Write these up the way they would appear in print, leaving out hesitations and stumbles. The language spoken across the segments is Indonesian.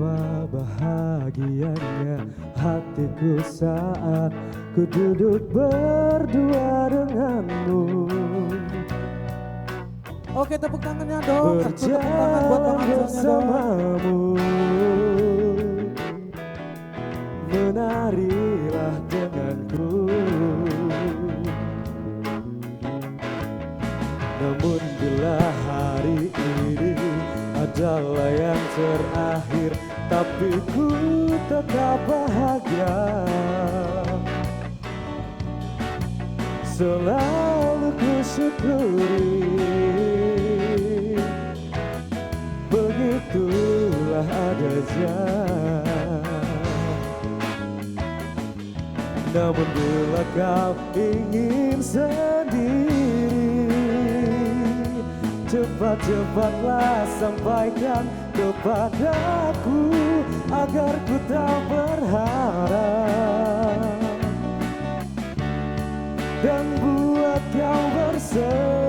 Betapa bahagianya hatiku saat ku duduk berdua denganmu. Oke, tepuk tangannya dong. Tepuk tangan buat Bang Berjalan Hamzahnya dong. bersamamu, menarilah denganku. Namun bila hari ini adalah yang terakhir, tapi ku tetap bahagia. Selalu ku syukuri, begitulah adanya. Namun bila kau ingin sendiri, cepat-cepatlah sampaikan kepadaku agar ku tak berharap dan buat kau bersedih.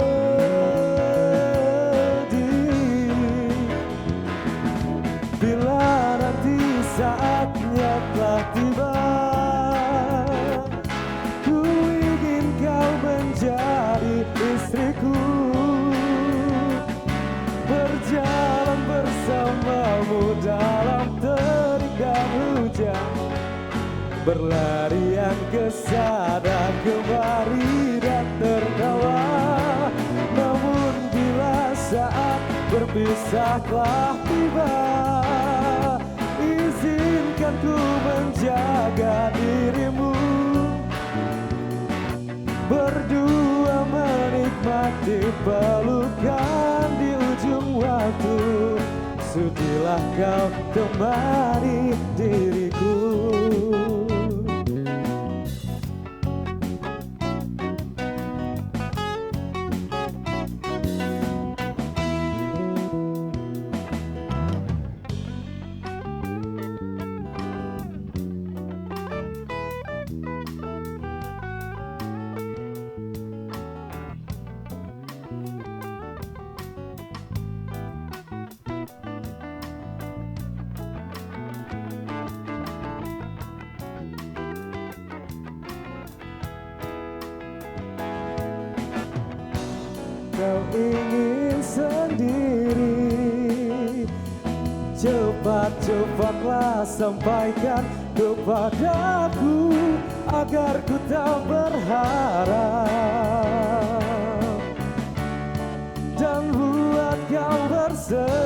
Bila nanti saatnya telah tiba, ku ingin kau menjadi istriku, berjalan bersamamu dalam terik dan hujan, berlarian ke sana kemari dan tertawa. Namun bila saat berpisah telah tiba, izinkan ku menjaga dirimu, berdua menikmati pelukan di ujung waktu. Sudilah kau temani diriku. Kau ingin sendiri, cepat-cepatlah sampaikan kepadaku agar ku tak berharap dan buat kau bersedih.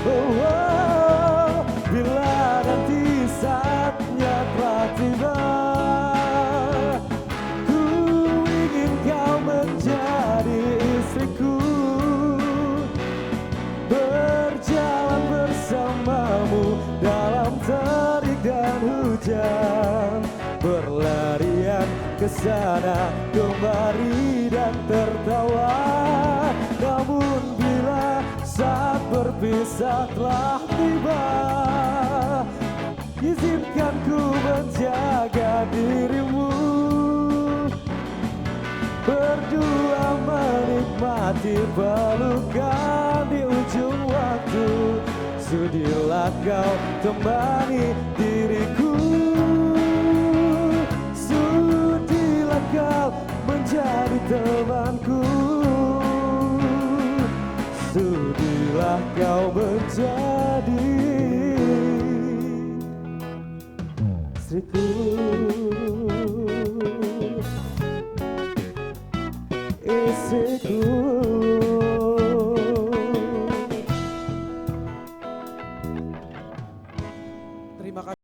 Oh, bila nanti saatnya telah tiba, menjadi istriku, berjalan bersamamu dalam terik dan hujan, berlarian ke sana kemari dan tertawa. Namun bila saat berpisah telah tiba, izinkan ku menjaga dirimu, berdua menikmati pelukan di ujung waktu. Sudilah kau temani diriku, sudilah kau menjadi temanku, sudilah kau menjadi istriku. Istriku.